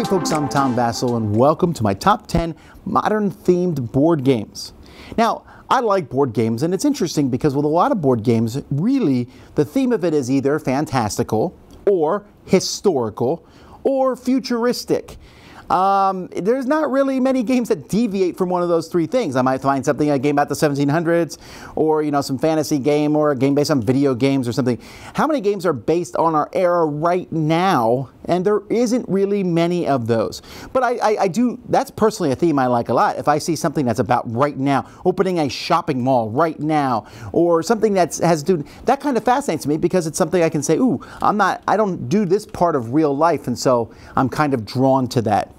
folks, I'm Tom Vasel, and welcome to my top 10 modern themed board games. Now, I like board games, and it's interesting because with a lot of board games, really, the theme of it is either fantastical or historical or futuristic. There's not really many games that deviate from one of those three things. I might find something, a game about the 1700s, or some fantasy game, or a game based on video games or something. How many games are based on our era right now? And there isn't really many of those. But I do, that's personally a theme I like a lot. If I see something that's about right now, opening a shopping mall right now, or something that has to do, that kind of fascinates me because it's something I can say, ooh, I don't do this part of real life, and so I'm kind of drawn to that.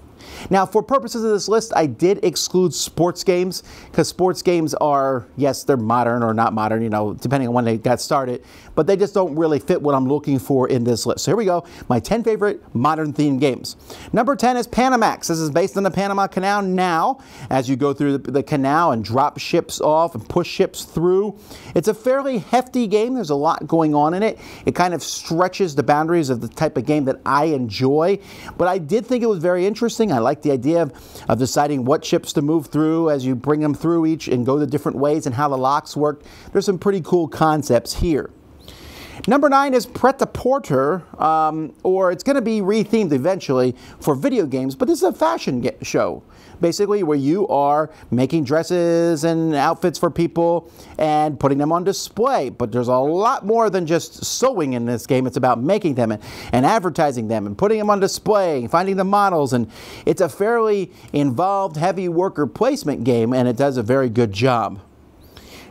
Now, for purposes of this list, I did exclude sports games because sports games are, yes, they're modern or not modern, depending on when they got started, but they just don't really fit what I'm looking for in this list. So here we go, my 10 favorite modern themed games. Number 10 is Panamax. This is based on the Panama Canal. Now, as you go through the canal and drop ships off and push ships through, it's a fairly hefty game. There's a lot going on in it. It kind of stretches the boundaries of the type of game that I enjoy, but I did think it was very interesting. I like the idea of deciding what ships to move through as you bring them through each and go the different ways and how the locks work. There's some pretty cool concepts here. Number 9 is Pret-a-Porter, or it's going to be rethemed eventually for video games, but this is a fashion show, basically, where you are making dresses and outfits for people and putting them on display. But there's a lot more than just sewing in this game. It's about making them and advertising them and putting them on display, finding the models, and it's a fairly involved, heavy worker placement game, and it does a very good job.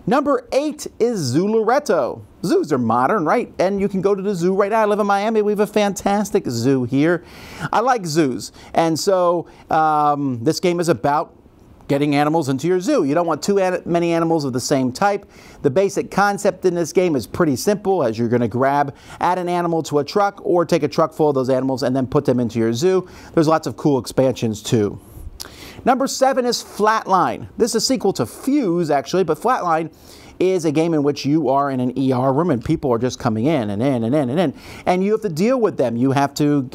Number 8 is Zoo-Loretto. Zoos are modern, right? And you can go to the zoo right now. I live in Miami. We have a fantastic zoo here. I like zoos. And so this game is about getting animals into your zoo. You don't want too many animals of the same type. The basic concept in this game is pretty simple, as you're going to add an animal to a truck or take a truck full of those animals and then put them into your zoo. There's lots of cool expansions too. Number 7 is Flatline. This is a sequel to Fuse, actually, but Flatline is a game in which you are in an ER room and people are just coming in and in and in and in, and you have to deal with them. You have to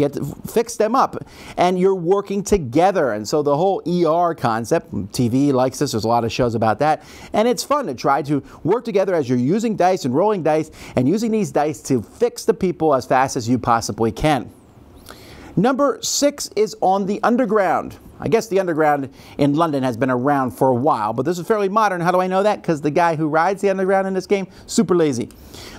fix them up, and you're working together. And so the whole ER concept, TV likes this, there's a lot of shows about that, and it's fun to try to work together as you're using dice and rolling dice and using these dice to fix the people as fast as you possibly can. Number 6 is On the Underground. I guess the Underground in London has been around for a while, but this is fairly modern. How do I know that? Because the guy who rides the Underground in this game, super lazy.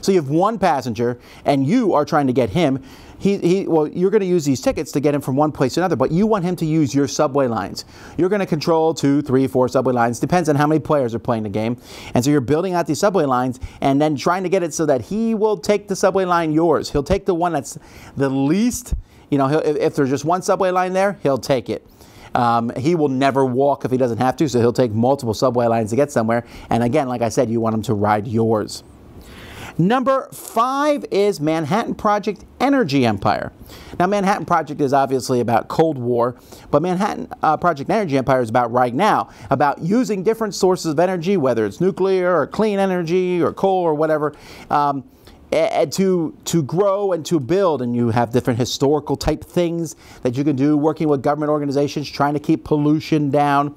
So you have one passenger, and you are trying to get him. Well, you're going to use these tickets to get him from one place to another, but you want him to use your subway lines. You're going to control 2, 3, 4 subway lines. Depends on how many players are playing the game. And so you're building out these subway lines and then trying to get it so that he will take the subway line yours. He'll take the one that's the least, if there's just one subway line there, he'll take it. He will never walk if he doesn't have to, so he'll take multiple subway lines to get somewhere. And again, like I said, you want him to ride yours. Number 5 is Manhattan Project Energy Empire. Now, Manhattan Project is obviously about Cold War, but Manhattan Project Energy Empire is about right now, about using different sources of energy, whether it's nuclear or clean energy or coal or whatever, to grow and to build. And you have different historical type things that you can do, working with government organizations, trying to keep pollution down.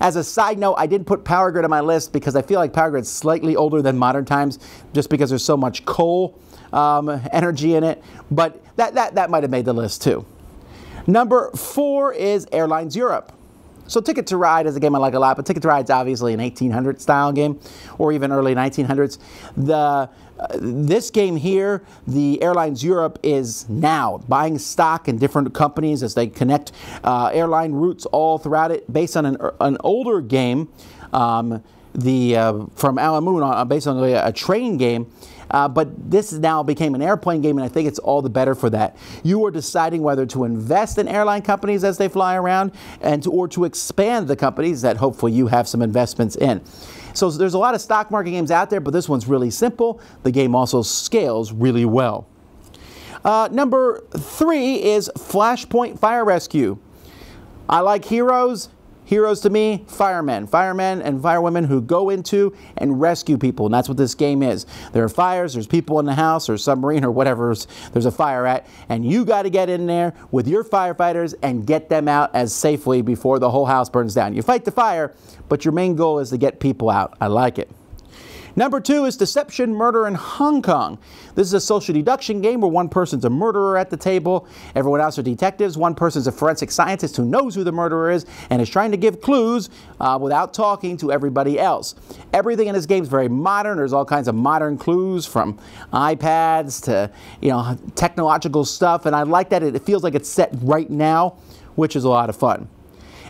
As a side note, I didn't put Power Grid on my list because I feel like Power Grid's slightly older than modern times just because there's so much coal energy in it, but that might have made the list too. Number 4 is Airlines Europe. So Ticket to Ride is a game I like a lot, but Ticket to Ride is obviously an 1800 style game, or even early 1900s. This game here, the Airlines Europe, is now buying stock in different companies as they connect airline routes all throughout it, based on an older game from Alan Moon, based on a train game. But this now became an airplane game, and I think it's all the better for that. You are deciding whether to invest in airline companies as they fly around or to expand the companies that hopefully you have some investments in. So there's a lot of stock market games out there, but this one's really simple. The game also scales really well. Number 3 is Flashpoint Fire Rescue. I like Heroes. heroes to me, firemen. Firemen and firewomen who go into and rescue people, and that's what this game is. There are fires, there's people in the house or submarine or whatever there's a fire at, and you got to get in there with your firefighters and get them out as safely before the whole house burns down. You fight the fire, but your main goal is to get people out. I like it. Number 2 is Deception Murder in Hong Kong. This is a social deduction game where one person's a murderer at the table, everyone else are detectives, one person's a forensic scientist who knows who the murderer is and is trying to give clues without talking to everybody else. Everything in this game is very modern. There's all kinds of modern clues from iPads to, technological stuff, and I like that it feels like it's set right now, which is a lot of fun.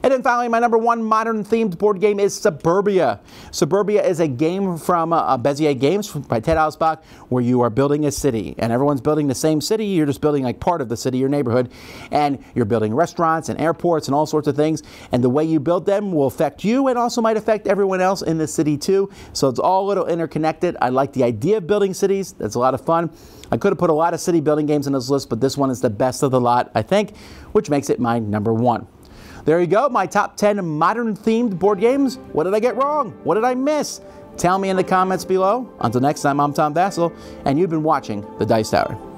And then finally, my number 1 modern-themed board game is Suburbia. Suburbia is a game from Bezier Games by Ted Alspach, where you are building a city, and everyone's building the same city. You're just building like part of the city, your neighborhood, and you're building restaurants and airports and all sorts of things. And the way you build them will affect you and also might affect everyone else in the city too. So it's all a little interconnected. I like the idea of building cities. That's a lot of fun. I could have put a lot of city building games on this list, but this one is the best of the lot, I think, which makes it my number 1. There you go, my top 10 modern-themed board games. What did I get wrong? What did I miss? Tell me in the comments below. Until next time, I'm Tom Vasel, and you've been watching The Dice Tower.